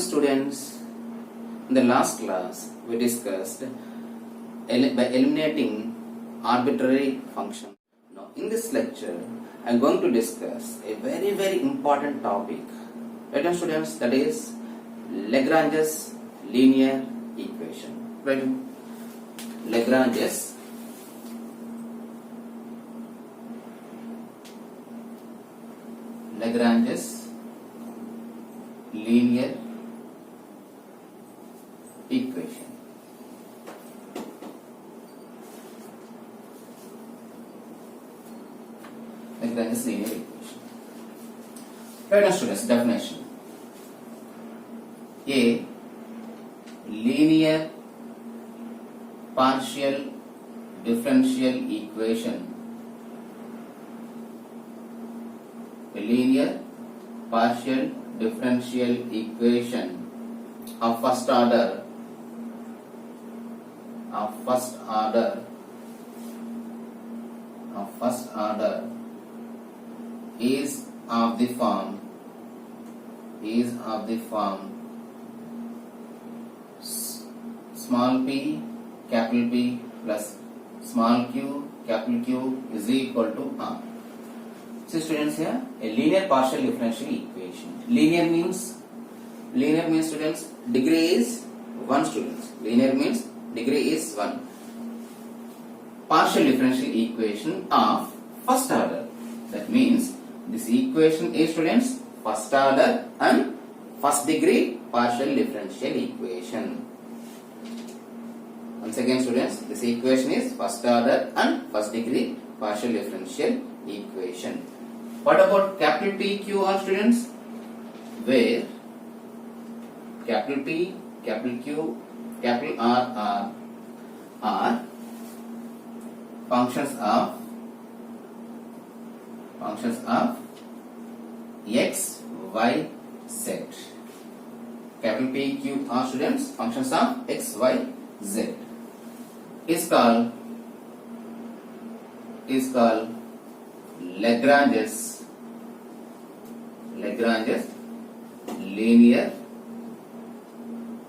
students, in the last class we discussed by eliminating arbitrary function. Now in this lecture I am going to discuss a very important topic. Right on students, that is Lagrange's linear equation. Right? Lagrange's linear equation. Lagrange's linear equation. Right now students, definition. A linear partial differential equation. A linear partial differential equation of first order is of the form small p capital P plus small q capital Q is equal to R. So students, here a linear partial differential equation. Linear means students degree is 1 students. Linear means degree is 1. Partial differential equation of first order. That means this equation is students first order and first degree partial differential equation. Once again students, this equation is first order and first degree partial differential equation. What about capital P, Q R students? Where capital P, capital Q, capital R are functions of x, y, z. Capital P, Q R students, functions of x, y, z is called Lagrange's linear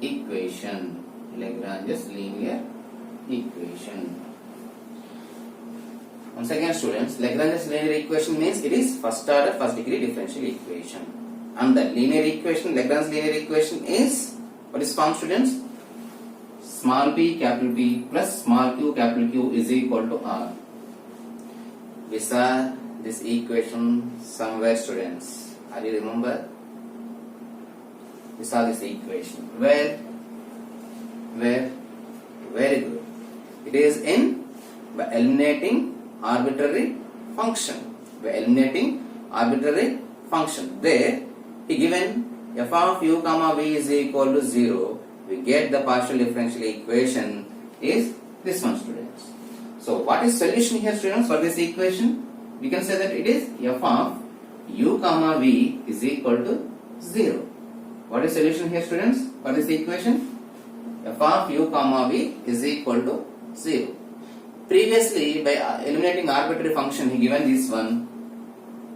equation. Lagrange's linear equation. Once again students, Lagrange's linear equation means it is first order first degree differential equation. And the linear equation, Lagrange's linear equation is, what is formed students? Small p capital P plus small q capital Q is equal to R. We saw this equation somewhere students. Are you remember? We saw this equation. Where? Very good. It is in by eliminating arbitrary function. There he given f of u comma v is equal to 0. We get the partial differential equation is this one students. So what is solution here students for this equation? We can say that it is f of u comma v is equal to 0. What is solution here students for this equation? F of u comma v is equal to 0. Previously by eliminating arbitrary function he given this one.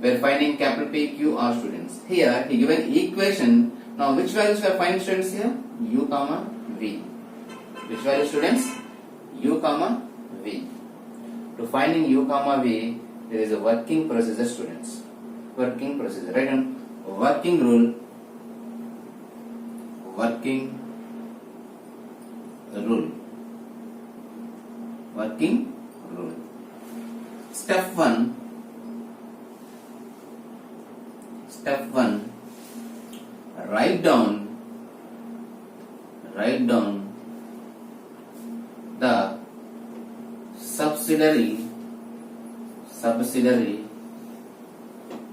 We are finding capital P, Q, R students. Here he given equation. Now which values we are finding students here? U comma v. Which value students? U comma v. To finding u comma v, there is a working procedure students. Working procedure. Right on. Working rule. Step 1. Write down the subsidiary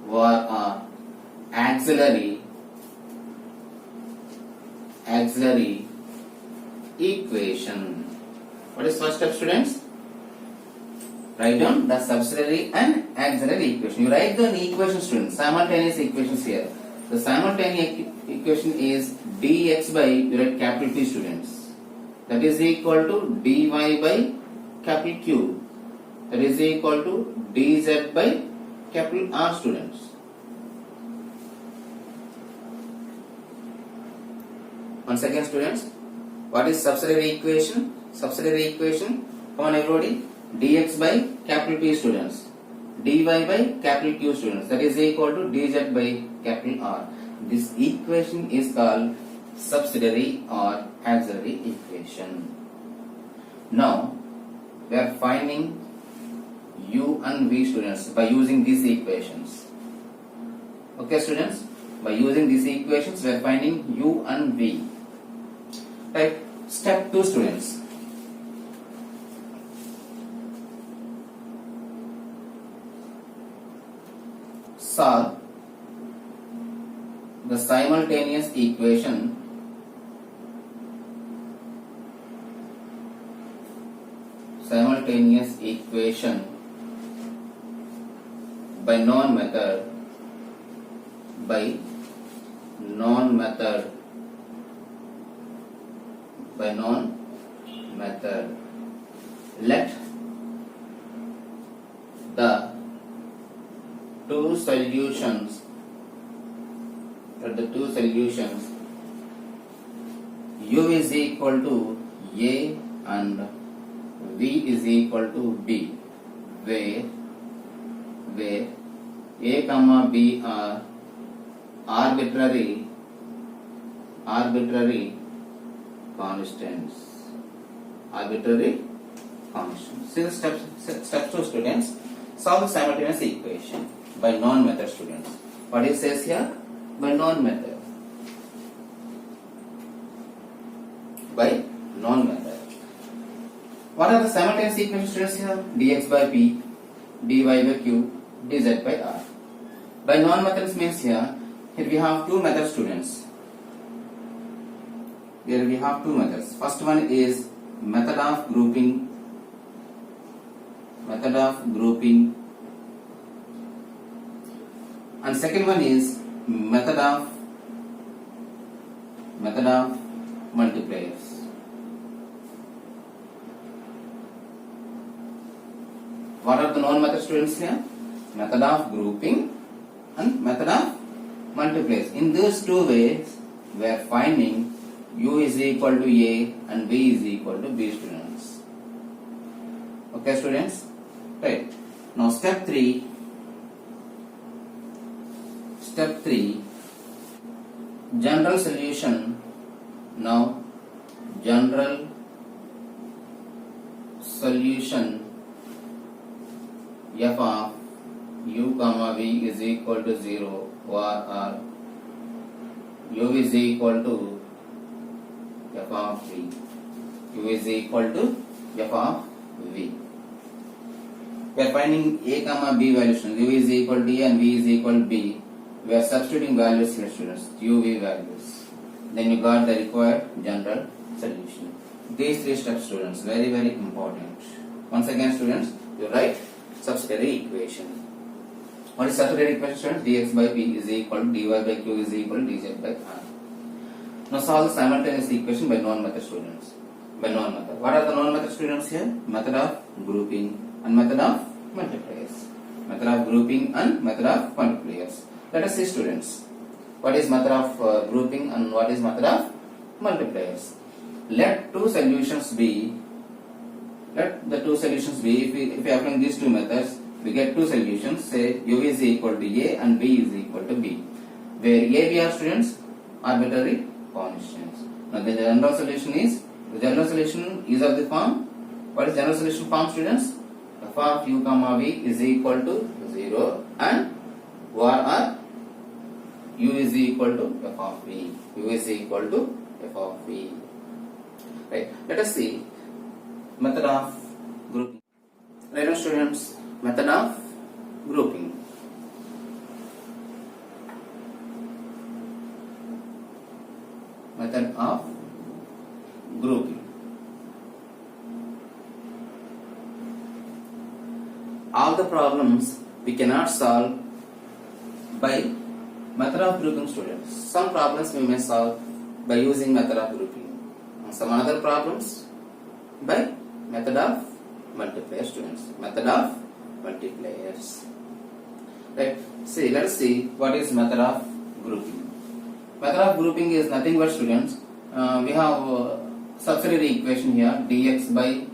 or auxiliary equation. What is first step students? Write down the subsidiary and auxiliary equation. You write down the equation students, simultaneous equations here. The simultaneous equation is dx by, you write capital P students. That is equal to dy by capital Q. That is equal to dz by capital R students. Once again, students, what is subsidiary equation? Subsidiary equation, come on everybody, dx by capital P students, dy by capital Q students, that is equal to dz by capital R. This equation is called subsidiary or auxiliary equation. Now, we are finding u and v students by using these equations. Okay students, by using these equations we are finding u and v. Right, step 2 students. Solve the simultaneous equation by known method let the two solutions u is equal to a and v is equal to b, where a comma b are arbitrary constants. See the step 2 students. Solve the simultaneous equation by known method students. What it says here? By known method. By known method. What are the simultaneous equations students here? dx by p, dy by q, dz by r. By known methods means here we have two methods students. Here we have two methods. First one is method of grouping, and second one is method of multipliers. What are the known methods students here? Method of grouping and method of multipliers. In these two ways we are finding u is equal to a and v is equal to b students. Okay students, right. Now step 3, general solution. Now general solution f of u comma v is equal to 0 or u is equal to f of v. U is equal to f of v. We are finding a comma b values. U is equal to a and v is equal to b. We are substituting values here students, u, v values. Then you got the required general solution. These 3 steps students, very important. Once again students, you write subsidiary equation. What is subsidiary equation students? dx by p is equal to dy by q is equal to dz by r. Now solve the simultaneous equation by known method students. By known method. What are the known method students here? Method of grouping and method of multipliers. Method of grouping and method of multipliers. Let us see students. What is method of grouping and what is method of multipliers? Let the two solutions be. If we apply these two methods, we get two solutions. Say u is equal to a and b is equal to b, where a, b are students arbitrary constants. Now the general solution is of the form. What is general solution form students? F of u comma v is equal to 0 and or u is equal to f of v. Right. Let us see method of grouping. Right, students, method of grouping. Method of grouping. All the problems we cannot solve by method of grouping students. Some problems we may solve by using method of grouping. And some other problems by method of multiplier students. Method of multipliers. Right. See, let us see what is method of grouping. Method of grouping is nothing but students we have subsidiary equation here, dx by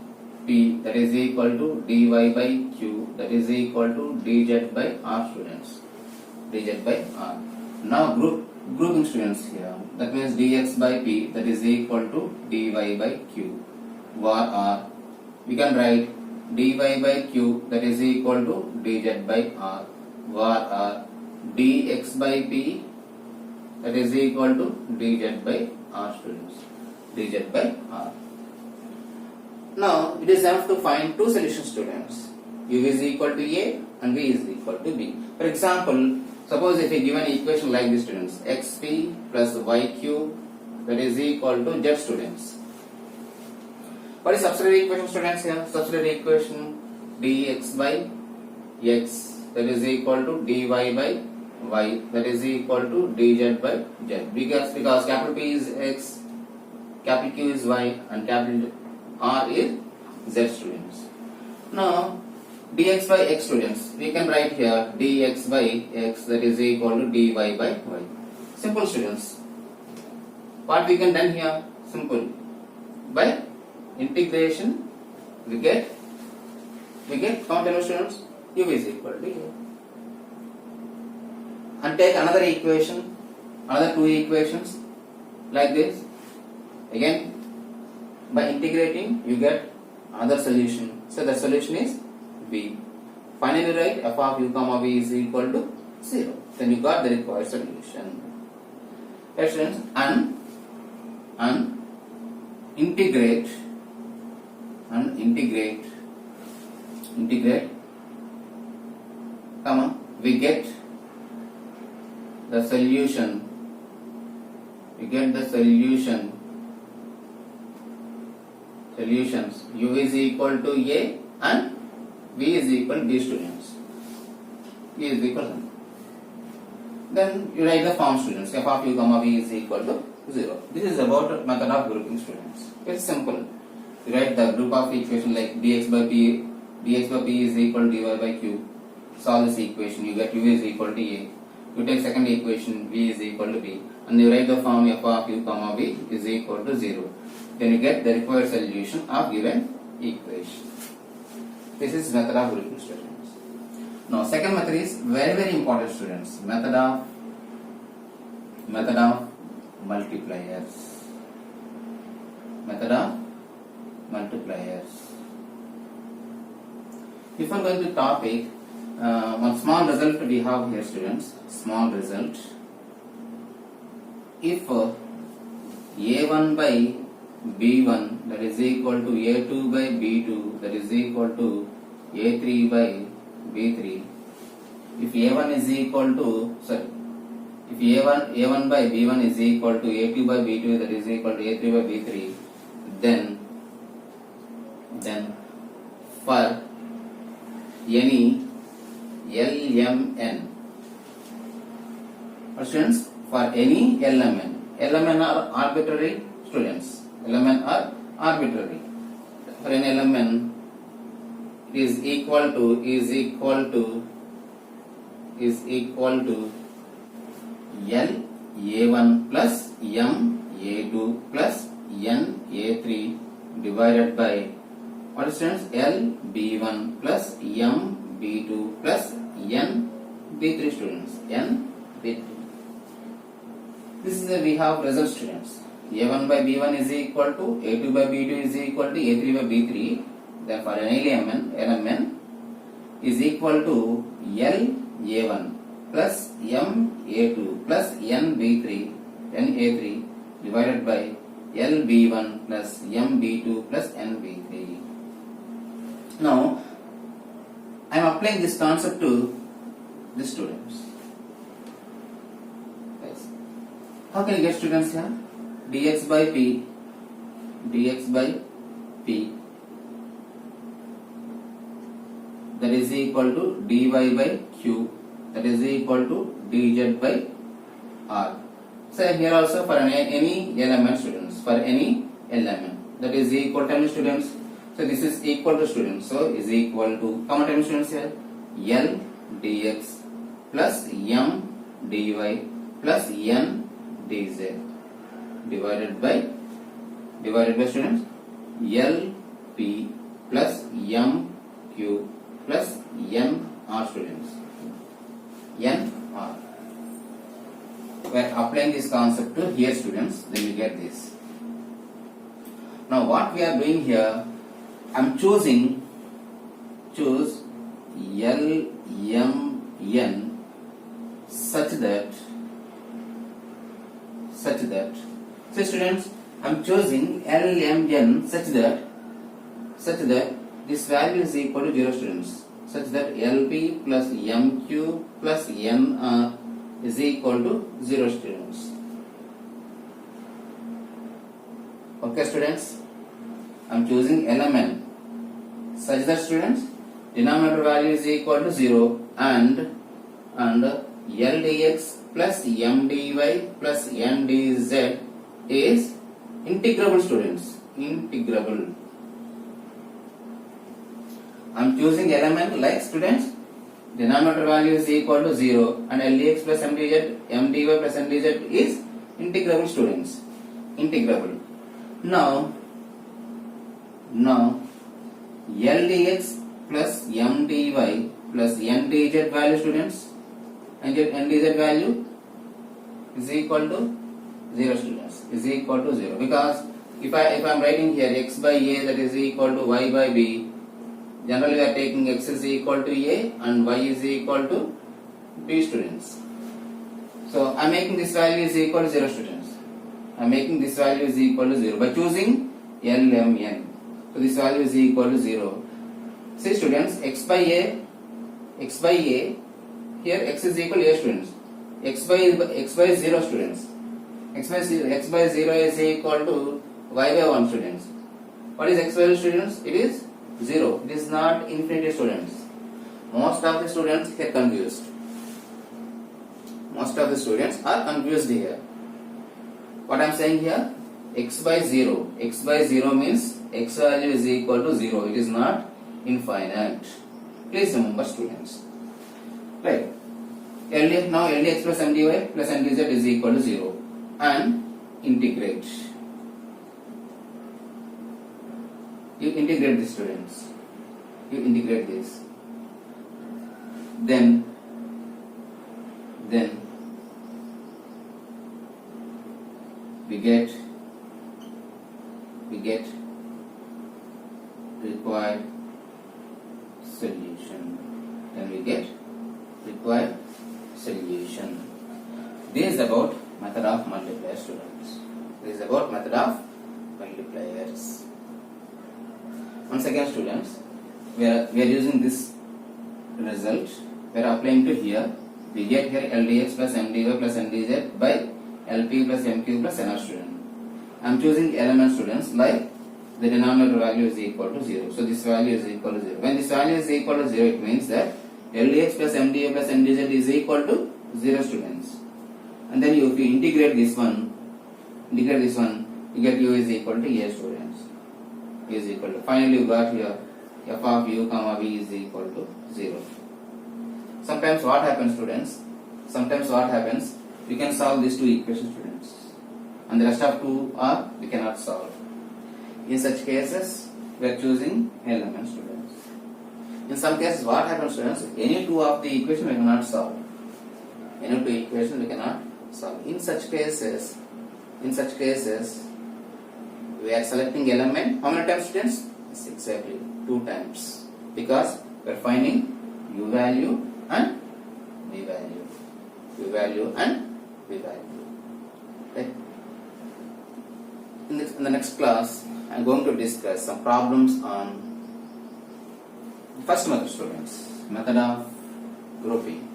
p that is equal to dy by q that is equal to dz by r students, dz by r. Now grouping students here, that means dx by p that is equal to dy by q var r. We can write dy by q that is equal to dz by r var r, dx by p that is equal to dz by r students, dz by r. Now it is enough to find two solutions students, u is equal to a and v is equal to b. For example, suppose if you give an equation like this students, xp plus yq that is equal to z students. What is subsidiary equation students here? Subsidiary equation dx by x that is equal to dy by y that is equal to dz by z, because capital P is x, capital Q is y and capital R is z students. Now dx by x students, we can write here dx by x that is equal to dy by y. Simple students. What we can done here? Simple. By integration we get common students, u is equal to a. And take another equation, another two equations like this. Again, by integrating you get another solution. So the solution is b. Finally write f of u comma v is equal to 0. Then you got the required solution. Right students, and integrate comma we get the solution, solutions u is equal to a and v is equal to b students, v is equal to. Then you write the form students, f of u comma v is equal to 0. This is about method of grouping students. It's simple. You write the group of equation like dx by p is equal to dy by q. Solve this equation, you get u is equal to a. You take second equation, v is equal to b, and you write the form f of u comma v is equal to 0. Then you get the required solution of given equation. This is method of grouping students. Now second method is very important students, method of multipliers. Method of multipliers. Before going to topic, one small result we have here students, small result. If a1 by b1 that is equal to a2 by b2 that is equal to a3 by b3, if a1 is equal to, if a1 by b1 is equal to a2 by b2 that is equal to a3 by b3, then for any LMN, students, for any LMN are arbitrary students, LMN are arbitrary. For any LMN is equal to L A1 plus M A2 plus N A3 divided by, what is students, L B1 plus M B2 plus N B3 students, N B3. This is we have result students. A1 by B1 is equal to A2 by B2 is equal to A3 by B3. Therefore, an LMN is equal to L A1 plus M A2 plus N B3 N A3 divided by L B1 plus M B2 plus N B3. Now, I am applying this concept to the students. Yes. How can you get students here? Dx by p that is equal to dy by q that is equal to dz by r. So here also for any element students, for any element that is equal to students. So this is equal to students. So is equal to common term students here, L dx plus M dy plus N dz. divided by students LP plus MQ plus NR students. NR. We are applying this concept to here students, then we get this. Now what we are doing here, I am choose LMN such that so students, I am choosing LMN such that this value is equal to 0 students, such that LP plus MQ plus NR is equal to 0 students. Okay students, I am choosing LMN such that students denominator value is equal to 0 and LDX plus MDY plus NDZ is integrable students. Integrable. I am choosing element like students denominator value is equal to 0 and LDX plus MDY plus NDZ is integrable students. Integrable. Now LDX plus MDY plus NDZ value students, and NDZ value is equal to 0 students, is equal to 0, because if I am writing here x by a, that is equal to y by b, generally we are taking x is equal to a and y is equal to b students. So I am making this value is equal to 0 students. I am making this value is equal to 0 by choosing LMN. So this value is equal to 0. See students, x by a, here x is equal to a students. X by 0 students. X by 0 is equal to y by 1 students. What is x value students? It is 0. It is not infinity students. Most of the students get confused. Most of the students are confused here. What I am saying here, x by 0 means x value is equal to 0. It is not infinite. Please remember students. Right. Now LDX plus MDY plus NDZ is equal to 0 and integrate. You integrate the students. You integrate this. Then we get required solution. Then we get required solution. This is about method of multiplier students. This is about method of multipliers. Once again students, we are using this result. We are applying to here. We get here LDX plus MDY plus NDZ by LP plus MQ plus NR student. I am choosing element students like the denominator value is equal to 0. So this value is equal to 0. When this value is equal to 0, it means that LDX plus MDY plus NDZ is equal to 0 students. And then if you integrate this one, you get U is equal to A students. U is equal to, finally you got here f of u comma v is equal to 0. Sometimes what happens students, we can solve these two equations students, and the rest of two are we cannot solve. In such cases, we are choosing element students. In some cases, what happens students, any two of the equation we cannot solve. Any two equations we cannot solve. In such cases, we are selecting element. How many times students? Yes, exactly 2 times, because we are finding u value and v value. U value and v value. Okay. In the next class, I am going to discuss some problems on first method students, method of grouping.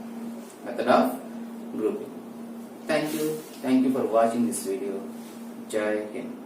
Thank you for watching this video. Jai Hind.